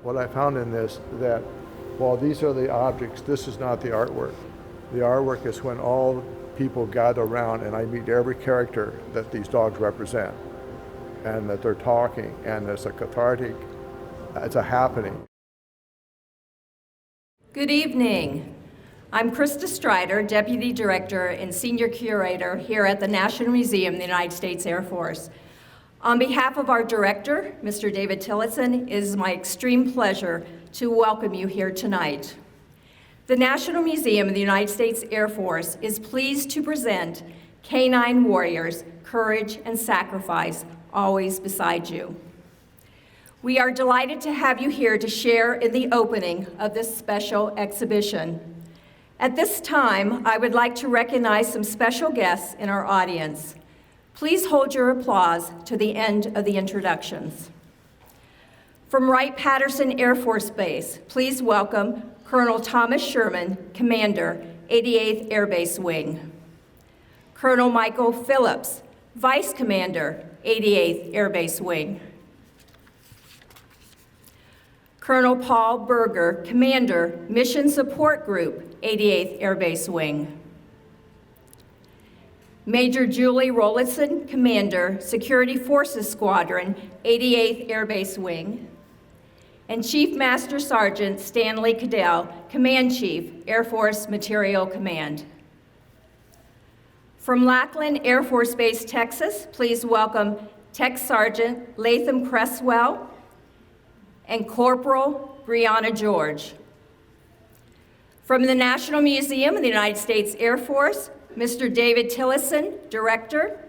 what I found in this, that while these are the objects, this is not the artwork. The artwork is when all people gather around and I meet every character that these dogs represent, and that they're talking, and it's a cathartic, it's a happening. Good evening. I'm Krista Strider, Deputy Director and Senior Curator here at the National Museum of the United States Air Force. On behalf of our Director, Mr. David Tillotson, it is my extreme pleasure to welcome you here tonight. The National Museum of the United States Air Force is pleased to present Canine Warriors, Courage and Sacrifice, Always Beside You. We are delighted to have you here to share in the opening of this special exhibition. At this time, I would like to recognize some special guests in our audience. Please hold your applause to the end of the introductions. From Wright-Patterson Air Force Base, please welcome Colonel Thomas Sherman, Commander, 88th Air Base Wing. Colonel Michael Phillips, Vice Commander, 88th Air Base Wing. Colonel Paul Berger, Commander, Mission Support Group, 88th Air Base Wing. Major Julie Rollison, Commander, Security Forces Squadron, 88th Air Base Wing. And Chief Master Sergeant Stanley Cadell, Command Chief, Air Force Materiel Command. From Lackland Air Force Base, Texas, please welcome Tech Sergeant Latham Cresswell and Corporal Brianna George. From the National Museum of the United States Air Force, Mr. David Tillotson, Director.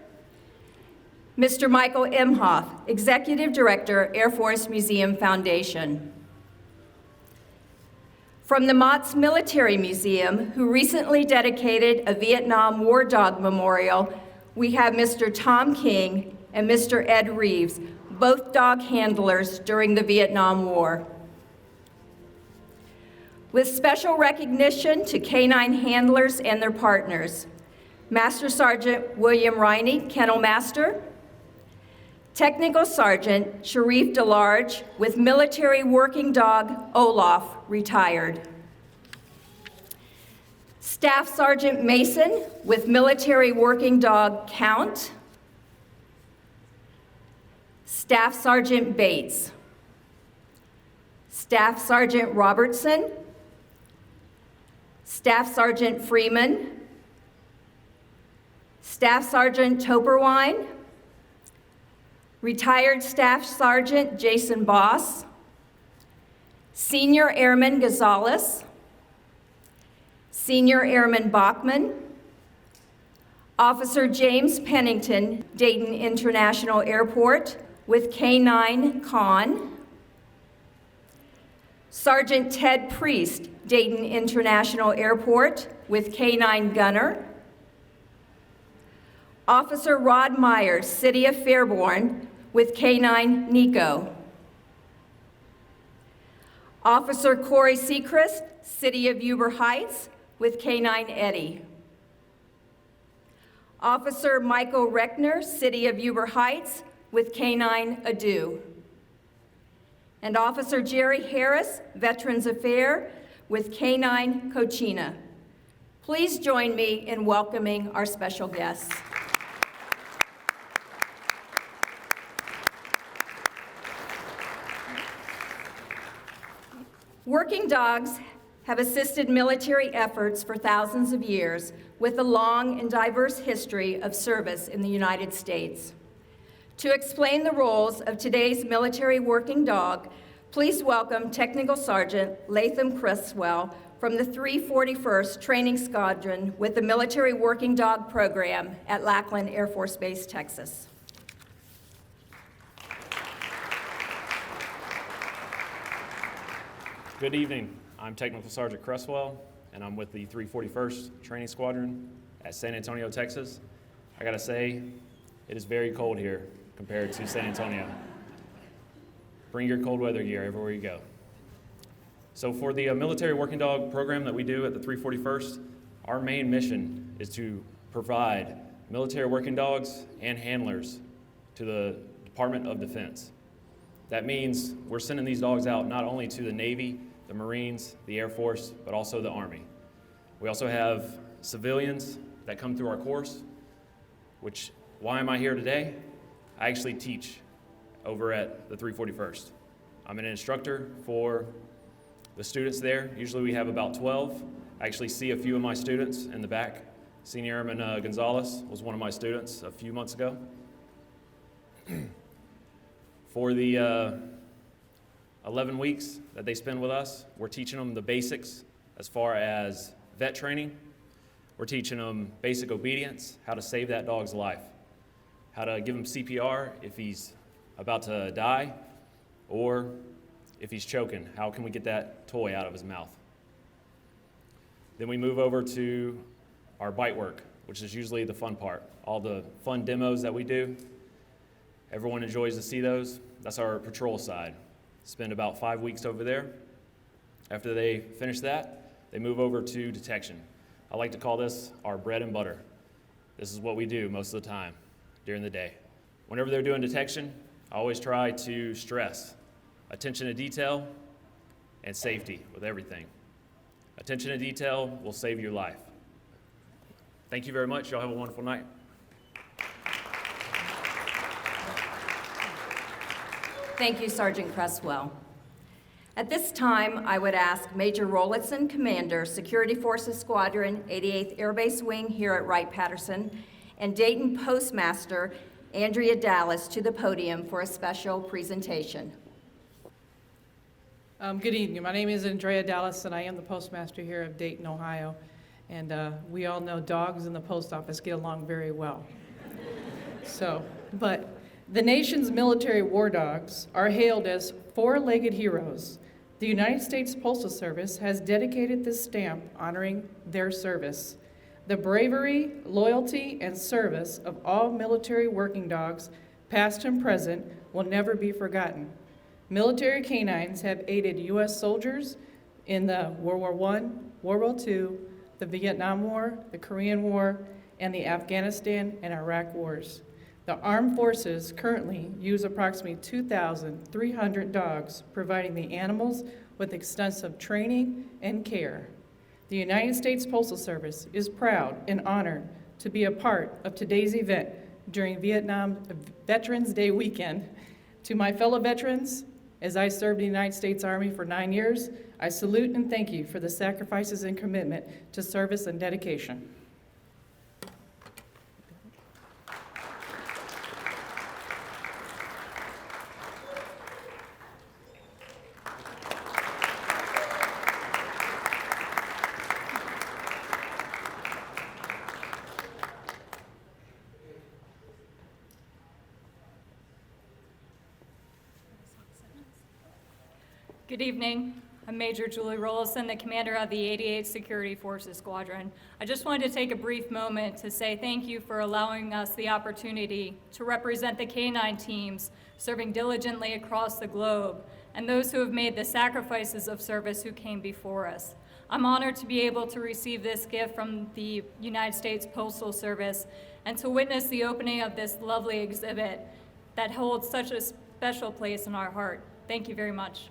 Mr. Michael Imhoff, Executive Director, Air Force Museum Foundation. From the Mott's Military Museum, who recently dedicated a Vietnam War Dog Memorial, we have Mr. Tom King and Mr. Ed Reeves, both dog handlers during the Vietnam War. With special recognition to canine handlers and their partners, Master Sergeant William Riney, Kennel Master, Technical Sergeant Sharif DeLarge with Military Working Dog Olaf, retired. Staff Sergeant Mason with Military Working Dog Count. Staff Sergeant Bates. Staff Sergeant Robertson. Staff Sergeant Freeman. Staff Sergeant Toperwine. Retired Staff Sergeant Jason Boss. Senior Airman Gonzalez. Senior Airman Bachman. Officer James Pennington, Dayton International Airport, with Canine Con. Sergeant Ted Priest, Dayton International Airport, with Canine Gunner. Officer Rod Myers, City of Fairborn, with Canine Nico. Officer Corey Sechrist, City of Huber Heights, with Canine Eddie. Officer Michael Reckner, City of Huber Heights, with Canine Adu. And Officer Jerry Harris, Veterans Affairs, with Canine Cochina. Please join me in welcoming our special guests. Working dogs have assisted military efforts for thousands of years with a long and diverse history of service in the United States. To explain the roles of today's military working dog, please welcome Technical Sergeant Latham Cresswell from the 341st Training Squadron with the Military Working Dog Program at Lackland Air Force Base, Texas. Good evening. I'm Technical Sergeant Cresswell, and I'm with the 341st Training Squadron at San Antonio, Texas. I gotta say, it is very cold here compared to San Antonio. Bring your cold weather gear everywhere you go. So for the military working dog program that we do at the 341st, our main mission is to provide military working dogs and handlers to the Department of Defense. That means we're sending these dogs out not only to the Navy, the Marines, the Air Force, but also the Army. We also have civilians that come through our course, which, why am I here today? I actually teach over at the 341st. I'm an instructor for the students there. Usually we have about 12. I actually see a few of my students in the back. Senior Airman Gonzalez was one of my students a few months ago. For the 11 weeks that they spend with us, we're teaching them the basics as far as vet training. We're teaching them basic obedience, how to save that dog's life, how to give him CPR if he's about to die, or if he's choking, how can we get that toy out of his mouth? Then we move over to our bite work, which is usually the fun part. All the fun demos that we do, everyone enjoys to see those. That's our patrol side. Spend about 5 weeks over there. After they finish that, they move over to detection. I like to call this our bread and butter. This is what we do most of the time during the day. Whenever they're doing detection, I always try to stress attention to detail and safety with everything. Attention to detail will save your life. Thank you very much. Y'all have a wonderful night. Thank you, Sergeant Cresswell. At this time, I would ask Major Rollitzen, Commander, Security Forces Squadron, 88th Air Base Wing here at Wright-Patterson, and Dayton Postmaster Andrea Dallas to the podium for a special presentation. Good evening. My name is Andrea Dallas, and I am the postmaster here of Dayton, Ohio. And we all know dogs in the post office get along very well. But the nation's military war dogs are hailed as four-legged heroes. The United States Postal Service has dedicated this stamp honoring their service. The bravery, loyalty, and service of all military working dogs, past and present, will never be forgotten. Military canines have aided U.S. soldiers in the World War I, World War II, the Vietnam War, the Korean War, and the Afghanistan and Iraq wars. The armed forces currently use approximately 2,300 dogs, providing the animals with extensive training and care. The United States Postal Service is proud and honored to be a part of today's event during Vietnam Veterans Day weekend. To my fellow veterans, as I served in the United States Army for 9 years, I salute and thank you for the sacrifices and commitment to service and dedication. Good evening. I'm Major Julie Rollison, the commander of the 88th Security Forces Squadron. I just wanted to take a brief moment to say thank you for allowing us the opportunity to represent the Canine teams serving diligently across the globe and those who have made the sacrifices of service who came before us. I'm honored to be able to receive this gift from the United States Postal Service and to witness the opening of this lovely exhibit that holds such a special place in our heart. Thank you very much.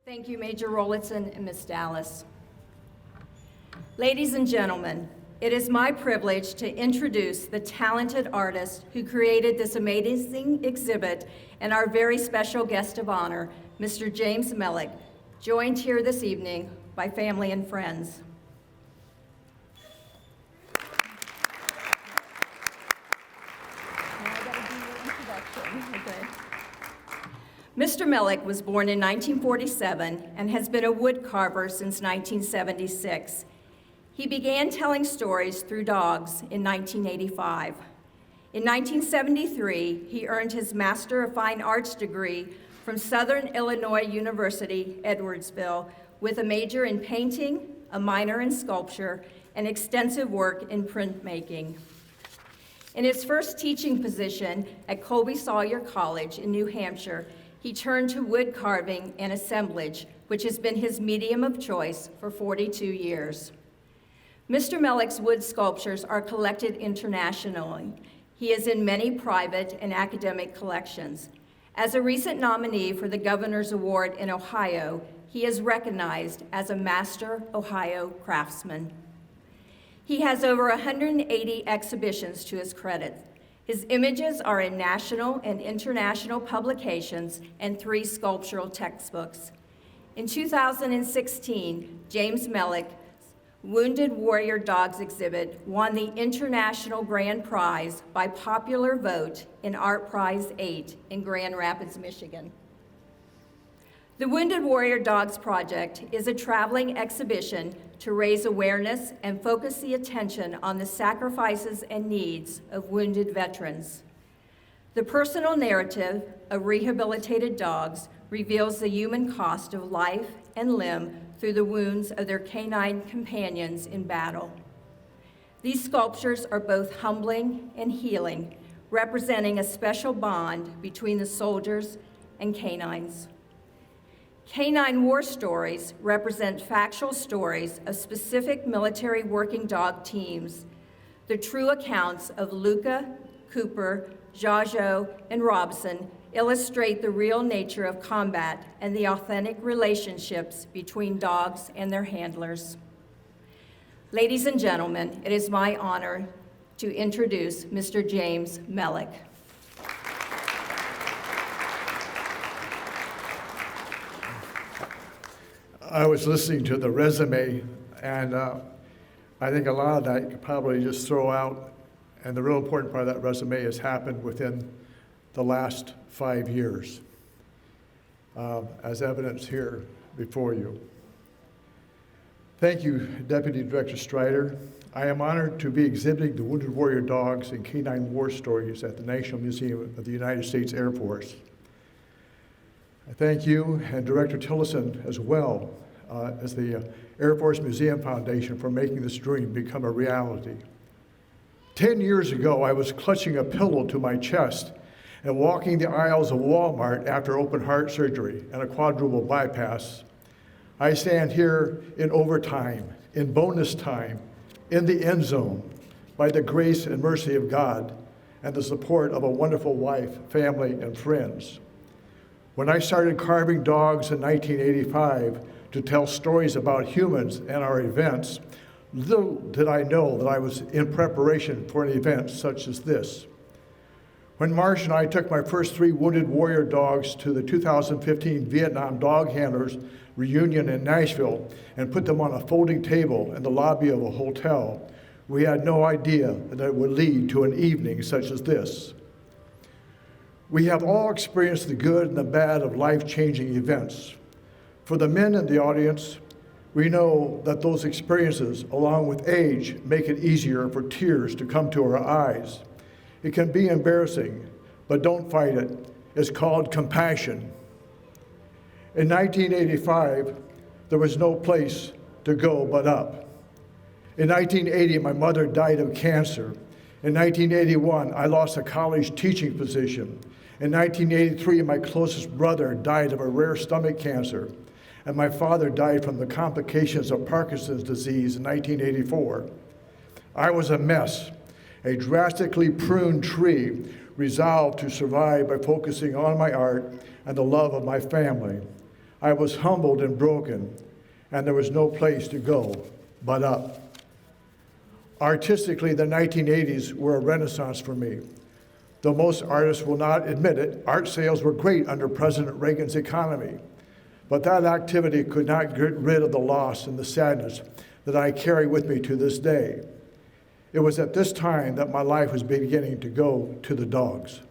Thank you, Major Rollitzen and Ms. Dallas. Ladies and gentlemen, it is my privilege to introduce the talented artist who created this amazing exhibit and our very special guest of honor, Mr. James Mellick, joined here this evening by family and friends. Mr. Mellick was born in 1947 and has been a wood carver since 1976. He began telling stories through dogs in 1985. In 1973, he earned his Master of Fine Arts degree from Southern Illinois University, Edwardsville, with a major in painting, a minor in sculpture, and extensive work in printmaking. In his first teaching position at Colby Sawyer College in New Hampshire, he turned to wood carving and assemblage, which has been his medium of choice for 42 years. Mr. Mellick's wood sculptures are collected internationally. He is in many private and academic collections. As a recent nominee for the Governor's Award in Ohio, he is recognized as a Master Ohio Craftsman. He has over 180 exhibitions to his credit. His images are in national and international publications and 3 sculptural textbooks. In 2016, James Mellick Wounded Warrior Dogs exhibit won the International Grand Prize by popular vote in Art Prize 8 in Grand Rapids, Michigan. The Wounded Warrior Dogs Project is a traveling exhibition to raise awareness and focus the attention on the sacrifices and needs of wounded veterans. The personal narrative of rehabilitated dogs reveals the human cost of life and limb through the wounds of their canine companions in battle. These sculptures are both humbling and healing, representing a special bond between the soldiers and canines. Canine war stories represent factual stories of specific military working dog teams. The true accounts of Luca, Cooper, Jajo, and Robson illustrate the real nature of combat and the authentic relationships between dogs and their handlers. Ladies and gentlemen, it is my honor to introduce Mr. James Mellick. I was listening to the resume, and I think a lot of that you could probably just throw out, and the real important part of that resume has happened within the last 5 years, as evidence here before you. Thank you, Deputy Director Strider. I am honored to be exhibiting the Wounded Warrior Dogs and Canine War Stories at the National Museum of the United States Air Force. I thank you and Director Tillison as well as the Air Force Museum Foundation for making this dream become a reality. 10 years ago, I was clutching a pillow to my chest and walking the aisles of Walmart after open heart surgery and a quadruple bypass. I stand here in overtime, in bonus time, in the end zone, by the grace and mercy of God and the support of a wonderful wife, family, and friends. When I started carving dogs in 1985 to tell stories about humans and our events, little did I know that I was in preparation for an event such as this. When Marsh and I took my first 3 Wounded Warrior dogs to the 2015 Vietnam Dog Handlers reunion in Nashville and put them on a folding table in the lobby of a hotel, we had no idea that it would lead to an evening such as this. We have all experienced the good and the bad of life-changing events. For the men in the audience, we know that those experiences, along with age, make it easier for tears to come to our eyes. It can be embarrassing, but don't fight it. It's called compassion. In 1985, there was no place to go but up. In 1980, my mother died of cancer. In 1981, I lost a college teaching position. In 1983, my closest brother died of a rare stomach cancer, and my father died from the complications of Parkinson's disease in 1984. I was a mess, a drastically pruned tree, resolved to survive by focusing on my art and the love of my family. I was humbled and broken, and there was no place to go but up. Artistically, the 1980s were a renaissance for me. Though most artists will not admit it, art sales were great under President Reagan's economy. But that activity could not get rid of the loss and the sadness that I carry with me to this day. It was at this time that my life was beginning to go to the dogs.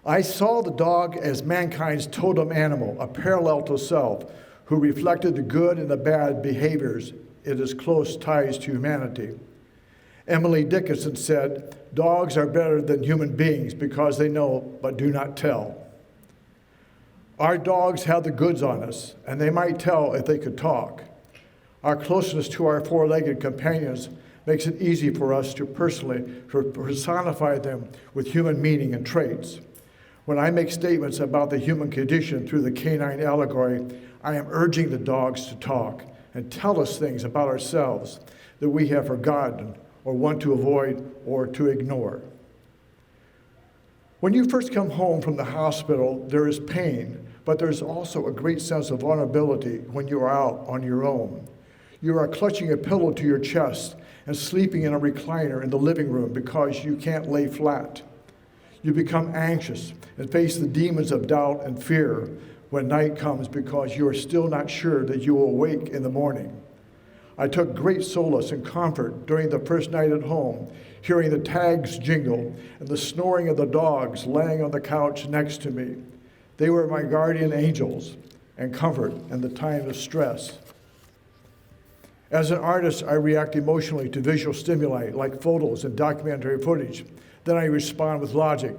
I saw the dog as mankind's totem animal, a parallel to self, who reflected the good and the bad behaviors in its close ties to humanity. Emily Dickinson said, "Dogs are better than human beings because they know but do not tell." Our dogs have the goods on us, and they might tell if they could talk. Our closeness to our four-legged companions makes it easy for us to personally personify them with human meaning and traits. When I make statements about the human condition through the canine allegory, I am urging the dogs to talk, and tell us things about ourselves that we have forgotten or want to avoid or to ignore. When you first come home from the hospital, there is pain, but there's also a great sense of vulnerability when you are out on your own. You are clutching a pillow to your chest and sleeping in a recliner in the living room because you can't lay flat. You become anxious and face the demons of doubt and fear when night comes because you are still not sure that you will awake in the morning. I took great solace and comfort during the first night at home, hearing the tags jingle and the snoring of the dogs laying on the couch next to me. They were my guardian angels and comfort in the time of stress. As an artist, I react emotionally to visual stimuli like photos and documentary footage. Then I respond with logic.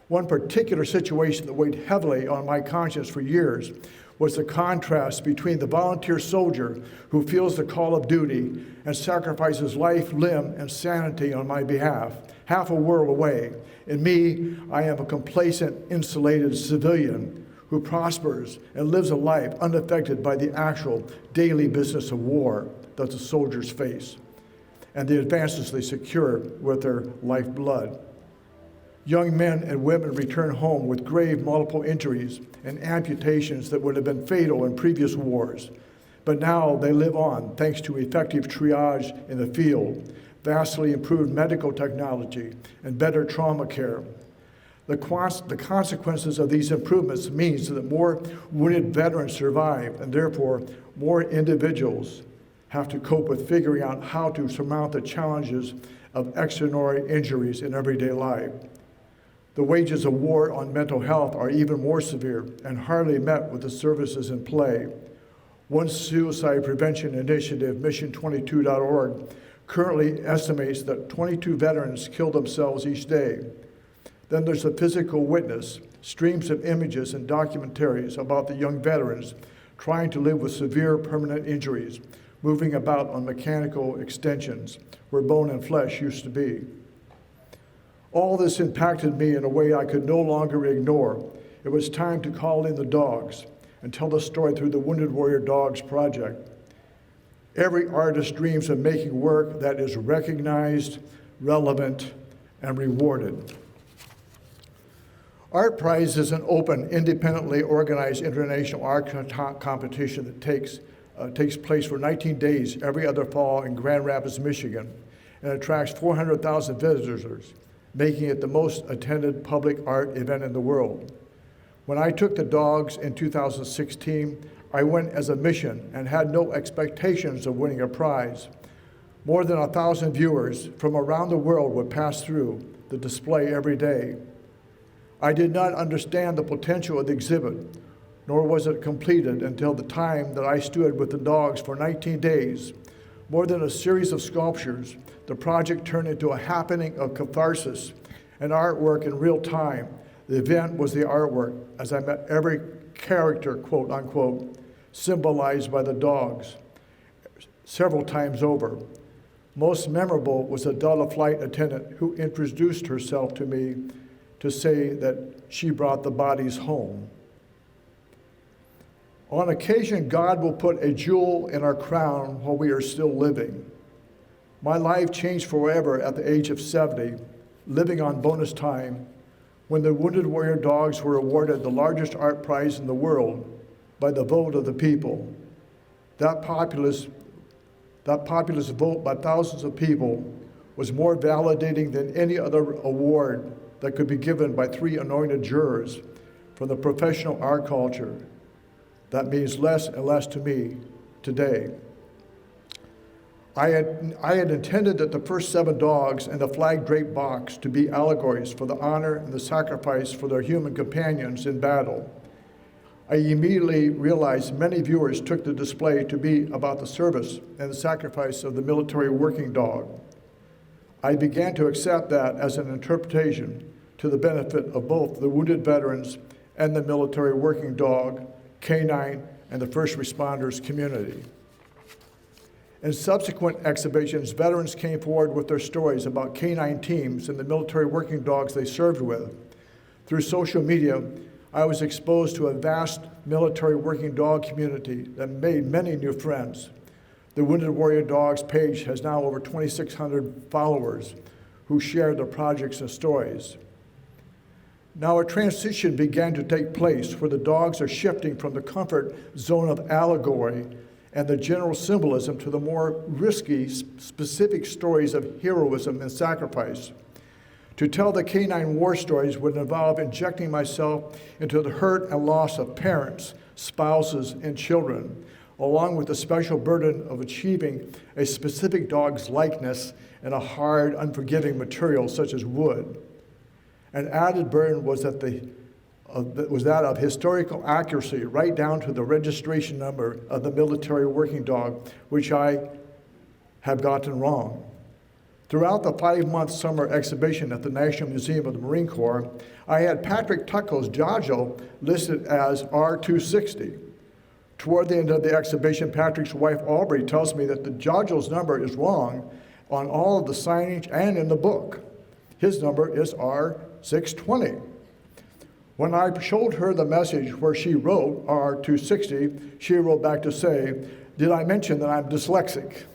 One particular situation that weighed heavily on my conscience for years was the contrast between the volunteer soldier who feels the call of duty and sacrifices life, limb, and sanity on my behalf, half a world away. And me, I am a complacent, insulated civilian who prospers and lives a life unaffected by the actual daily business of war that the soldiers face and the advances they secure with their lifeblood. Young men and women return home with grave multiple injuries and amputations that would have been fatal in previous wars. But now they live on thanks to effective triage in the field, vastly improved medical technology, and better trauma care. The consequences of these improvements means that more wounded veterans survive, and therefore more individuals have to cope with figuring out how to surmount the challenges of extraordinary injuries in everyday life. The wages of war on mental health are even more severe and hardly met with the services in play. One suicide prevention initiative, Mission22.org, currently estimates that 22 veterans kill themselves each day. Then there's the physical witness, streams of images and documentaries about the young veterans trying to live with severe permanent injuries, moving about on mechanical extensions where bone and flesh used to be. All this impacted me in a way I could no longer ignore. It was time to call in the dogs and tell the story through the Wounded Warrior Dogs Project. Every artist dreams of making work that is recognized, relevant, and rewarded. Art Prize is an open, independently organized international art competition that takes place for 19 days every other fall in Grand Rapids, Michigan, and attracts 400,000 visitors, making it the most attended public art event in the world. When I took the dogs in 2016, I went as a mission and had no expectations of winning a prize. More than 1,000 viewers from around the world would pass through the display every day. I did not understand the potential of the exhibit, nor was it completed until the time that I stood with the dogs for 19 days. More than a series of sculptures, the project turned into a happening of catharsis and artwork in real time. The event was the artwork, as I met every character, quote unquote, symbolized by the dogs several times over. Most memorable was a Delta flight attendant who introduced herself to me to say that she brought the bodies home. On occasion, God will put a jewel in our crown while we are still living. My life changed forever at the age of 70, living on bonus time, when the Wounded Warrior Dogs were awarded the largest art prize in the world by the vote of the people. That populist vote by thousands of people was more validating than any other award that could be given by 3 anointed jurors from the professional art culture. That means less and less to me today. I had intended that the first 7 dogs and the flag-draped box to be allegories for the honor and the sacrifice for their human companions in battle. I immediately realized many viewers took the display to be about the service and the sacrifice of the military working dog. I began to accept that as an interpretation to the benefit of both the wounded veterans and the military working dog, Canine, and the first responders community. In subsequent exhibitions, veterans came forward with their stories about Canine teams and the military working dogs they served with. Through social media, I was exposed to a vast military working dog community that made many new friends. The Wounded Warrior Dogs page has now over 2,600 followers who share their projects and stories. Now a transition began to take place where the dogs are shifting from the comfort zone of allegory and the general symbolism to the more risky, specific stories of heroism and sacrifice. To tell the canine war stories would involve injecting myself into the hurt and loss of parents, spouses, and children, along with the special burden of achieving a specific dog's likeness in a hard, unforgiving material such as wood. An added burden was that of historical accuracy, right down to the registration number of the military working dog, which I have gotten wrong. Throughout the 5-month summer exhibition at the National Museum of the Marine Corps, I had Patrick Tucko's Jajo listed as R260. Toward the end of the exhibition, Patrick's wife Aubrey tells me that the Jajo's number is wrong on all of the signage and in the book. His number is R620. When I showed her the message where she wrote R260, she wrote back to say, "Did I mention that I'm dyslexic?"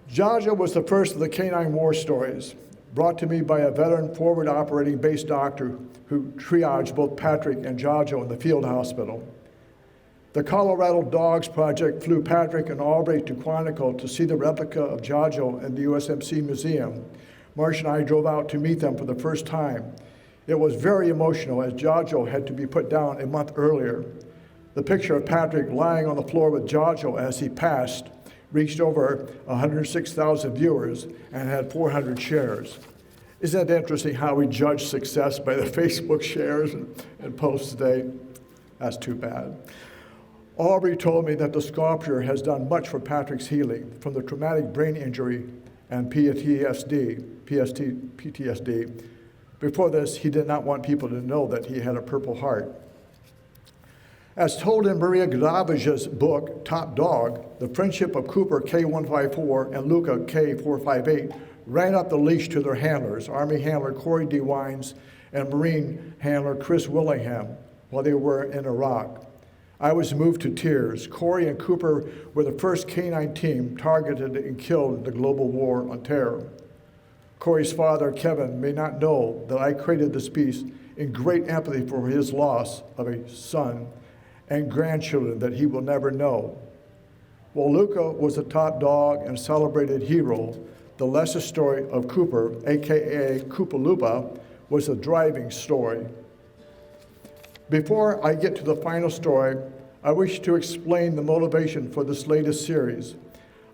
Jaja was the first of the canine war stories, brought to me by a veteran forward operating base doctor who triaged both Patrick and Jajo in the field hospital. The Colorado Dogs Project flew Patrick and Aubrey to Quantico to see the replica of Jajo in the USMC Museum. Marsh and I drove out to meet them for the first time. It was very emotional as Jajo had to be put down a month earlier. The picture of Patrick lying on the floor with Jajo as he passed reached over 106,000 viewers and had 400 shares. Isn't it interesting how we judge success by the Facebook shares and posts today? That's too bad. Aubrey told me that the sculpture has done much for Patrick's healing from the traumatic brain injury and PTSD. Before this, he did not want people to know that he had a Purple Heart. As told in Maria Gadavija's book, Top Dog, the friendship of Cooper K154 and Luca K458 ran up the leash to their handlers, Army handler Corey D. Wines and Marine handler Chris Willingham, while they were in Iraq. I was moved to tears. Corey and Cooper were the first canine team targeted and killed in the global war on terror. Corey's father, Kevin, may not know that I created this piece in great empathy for his loss of a son and grandchildren that he will never know. While Luca was a top dog and celebrated hero, the lesser story of Cooper, AKA Koopalupa, was a driving story. Before I get to the final story, I wish to explain the motivation for this latest series.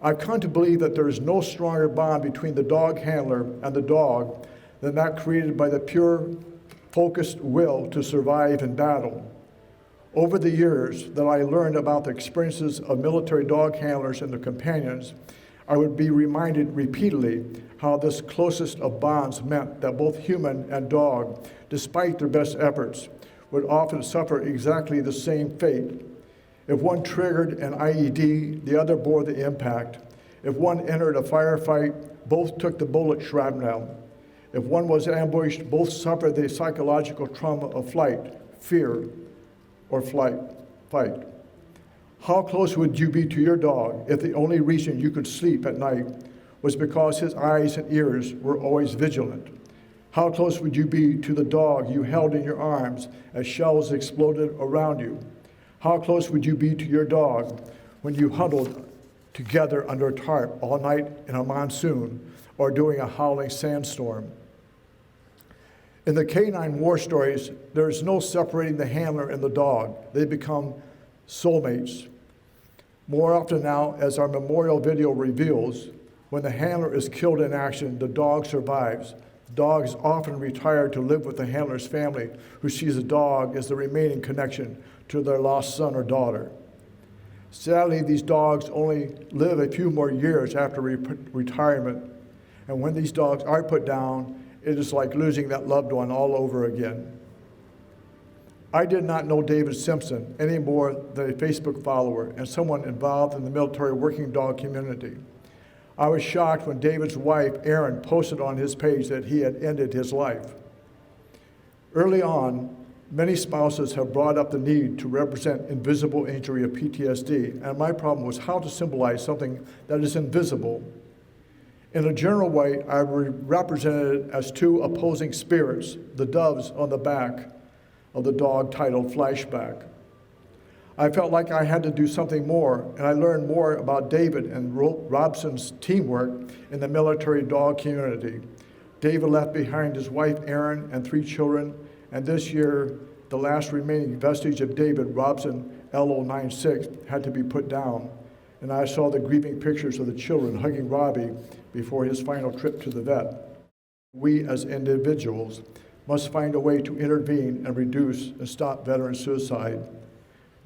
I've come to believe that there is no stronger bond between the dog handler and the dog than that created by the pure, focused will to survive in battle. Over the years that I learned about the experiences of military dog handlers and their companions, I would be reminded repeatedly how this closest of bonds meant that both human and dog, despite their best efforts, would often suffer exactly the same fate. If one triggered an IED, the other bore the impact. If one entered a firefight, both took the bullet shrapnel. If one was ambushed, both suffered the psychological trauma of flight, fear, or fight. How close would you be to your dog if the only reason you could sleep at night was because his eyes and ears were always vigilant? How close would you be to the dog you held in your arms as shells exploded around you? How close would you be to your dog when you huddled together under a tarp all night in a monsoon or during a howling sandstorm? In the canine war stories, there is no separating the handler and the dog. They become soulmates. More often now, as our memorial video reveals, when the handler is killed in action, the dog survives. The dog is often retired to live with the handler's family, who sees the dog as the remaining connection to their lost son or daughter. Sadly, these dogs only live a few more years after retirement, and when these dogs are put down, it is like losing that loved one all over again. I did not know David Simpson any more than a Facebook follower and someone involved in the military working dog community. I was shocked when David's wife, Erin, posted on his page that he had ended his life. Early on, Many spouses have brought up the need to represent invisible injury of PTSD, and my problem was how to symbolize something that is invisible. In a general way, I represented it as two opposing spirits, the doves on the back of the dog titled Flashback. I felt like I had to do something more, and I learned more about David and Robson's teamwork in the military dog community. David left behind his wife, Erin, and 3 children, and this year, the last remaining vestige of David, Robson LO96, had to be put down. And I saw the grieving pictures of the children hugging Robbie before his final trip to the vet. We as individuals must find a way to intervene and reduce and stop veteran suicide.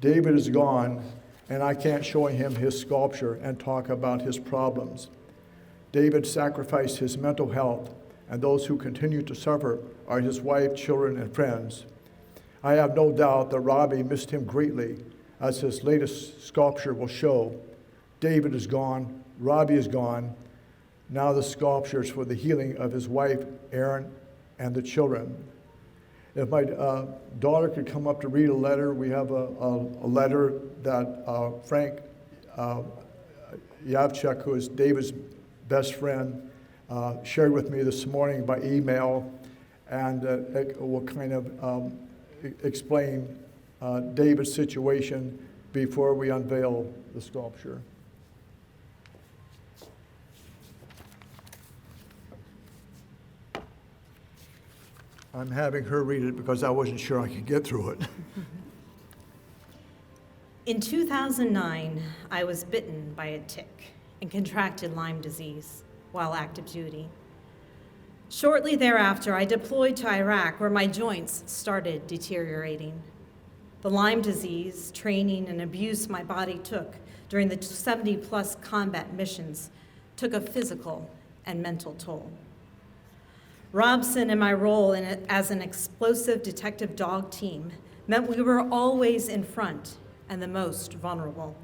David is gone, and I can't show him his sculpture and talk about his problems. David sacrificed his mental health, and those who continue to suffer are his wife, children, and friends. I have no doubt that Robbie missed him greatly, as his latest sculpture will show. David is gone, Robbie is gone. Now the sculpture is for the healing of his wife, Erin, and the children. If my daughter could come up to read a letter, we have a letter that Frank Yavchuk, who is David's best friend, shared with me this morning by email, and it will kind of explain David's situation before we unveil the sculpture. I'm having her read it because I wasn't sure I could get through it. In 2009, I was bitten by a tick and contracted Lyme disease while active duty. Shortly thereafter, I deployed to Iraq, where my joints started deteriorating. The Lyme disease, training, and abuse my body took during the 70-plus combat missions took a physical and mental toll. Robson and my role as an explosive detective dog team meant we were always in front and the most vulnerable.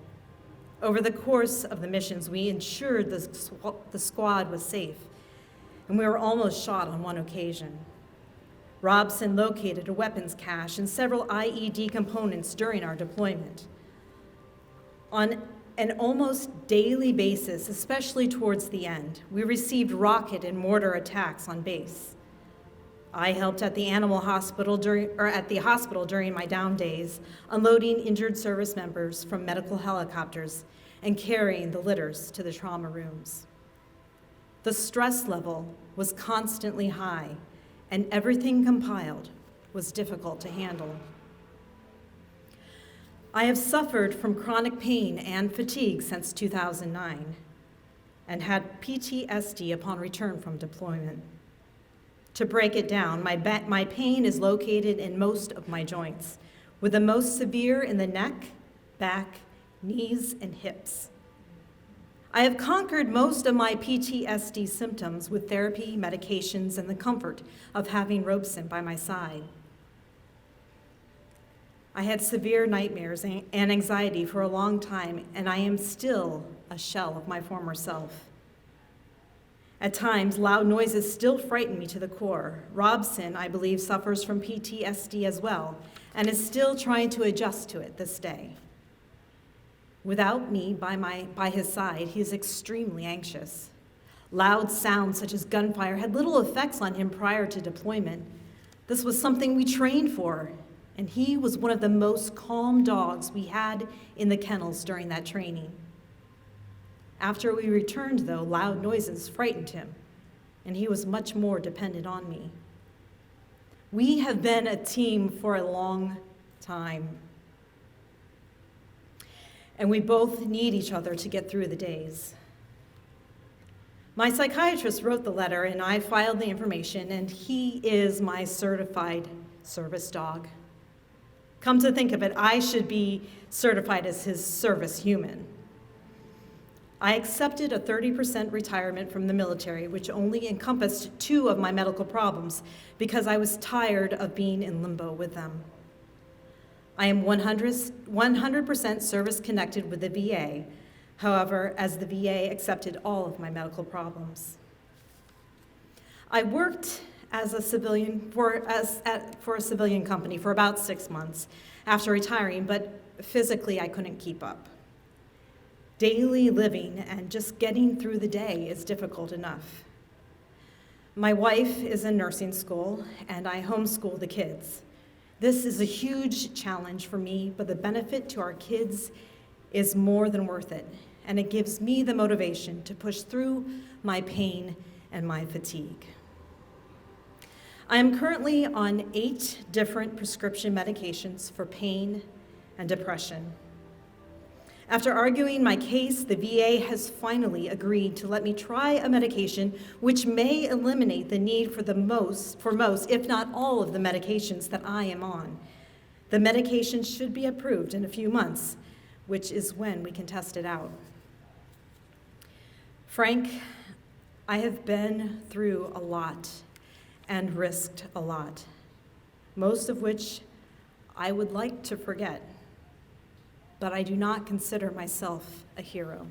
Over the course of the missions, we ensured the squad was safe, and we were almost shot on one occasion. Robson located a weapons cache and several IED components during our deployment. On an almost daily basis, especially towards the end, we received rocket and mortar attacks on base. I helped at the animal hospital during my down days, unloading injured service members from medical helicopters and carrying the litters to the trauma rooms. The stress level was constantly high, and everything compiled was difficult to handle. I have suffered from chronic pain and fatigue since 2009 and had PTSD upon return from deployment. To break it down, my pain is located in most of my joints, with the most severe in the neck, back, knees, and hips. I have conquered most of my PTSD symptoms with therapy, medications, and the comfort of having Robson by my side. I had severe nightmares and anxiety for a long time, and I am still a shell of my former self. At times, loud noises still frighten me to the core. Robson, I believe, suffers from PTSD as well, and is still trying to adjust to it this day. Without me by his side, he is extremely anxious. Loud sounds such as gunfire had little effects on him prior to deployment. This was something we trained for, and he was one of the most calm dogs we had in the kennels during that training. After we returned, though, loud noises frightened him, and he was much more dependent on me. We have been a team for a long time, and we both need each other to get through the days. My psychiatrist wrote the letter, and I filed the information, and he is my certified service dog. Come to think of it, I should be certified as his service human. I accepted a 30% retirement from the military, which only encompassed 2 of my medical problems because I was tired of being in limbo with them. I am 100% service-connected with the VA, however, as the VA accepted all of my medical problems. I worked as a civilian for a civilian company for about 6 months after retiring, but physically I couldn't keep up. Daily living and just getting through the day is difficult enough. My wife is in nursing school, and I homeschool the kids. This is a huge challenge for me, but the benefit to our kids is more than worth it, and it gives me the motivation to push through my pain and my fatigue. I am currently on 8 different prescription medications for pain and depression. After arguing my case, the VA has finally agreed to let me try a medication which may eliminate the need for most, if not all, of the medications that I am on. The medication should be approved in a few months, which is when we can test it out. Frank, I have been through a lot and risked a lot, most of which I would like to forget, but I do not consider myself a hero.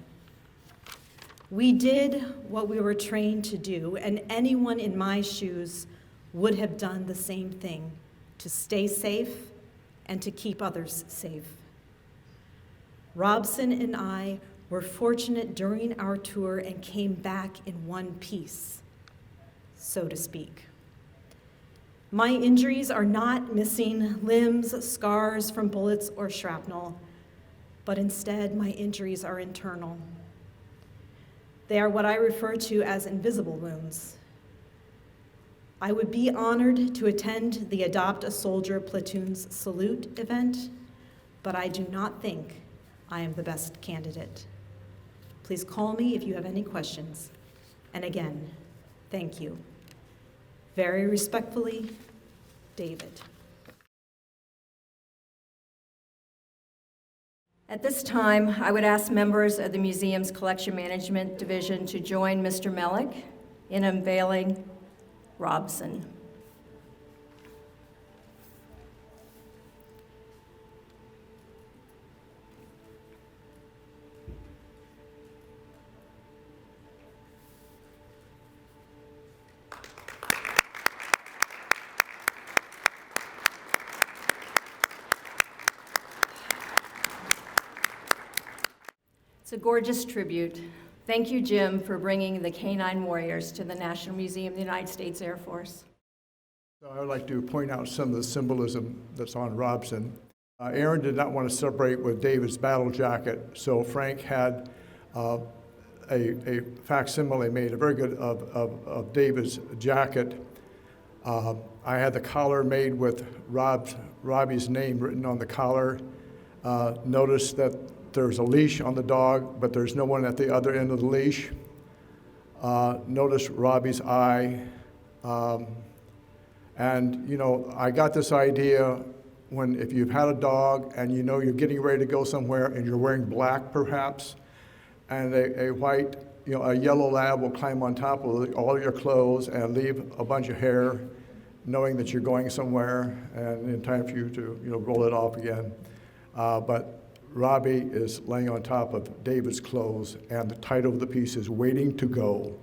We did what we were trained to do, and anyone in my shoes would have done the same thing, to stay safe and to keep others safe. Robson and I were fortunate during our tour and came back in one piece, so to speak. My injuries are not missing limbs, scars from bullets or shrapnel, but instead my injuries are internal. They are what I refer to as invisible wounds. I would be honored to attend the Adopt a Soldier Platoon's salute event, but I do not think I am the best candidate. Please call me if you have any questions. And again, thank you. Very respectfully, David. At this time, I would ask members of the museum's Collection Management Division to join Mr. Mellick in unveiling Robson. It's a gorgeous tribute. Thank you, Jim, for bringing the Canine Warriors to the National Museum of the United States Air Force. So I would like to point out some of the symbolism that's on Robson. Aaron did not want to celebrate with David's battle jacket, so Frank had a facsimile made, a very good, of David's jacket. I had the collar made with Robbie's name written on the collar. Notice that there's a leash on the dog, but there's no one at the other end of the leash. Notice Robbie's eye. And you know, I got this idea if you've had a dog and you know you're getting ready to go somewhere and you're wearing black perhaps, and a white, a yellow lab will climb on top of all your clothes and leave a bunch of hair, knowing that you're going somewhere and in time for you to roll it off again. But Robbie is laying on top of David's clothes, and the title of the piece is Waiting to Go.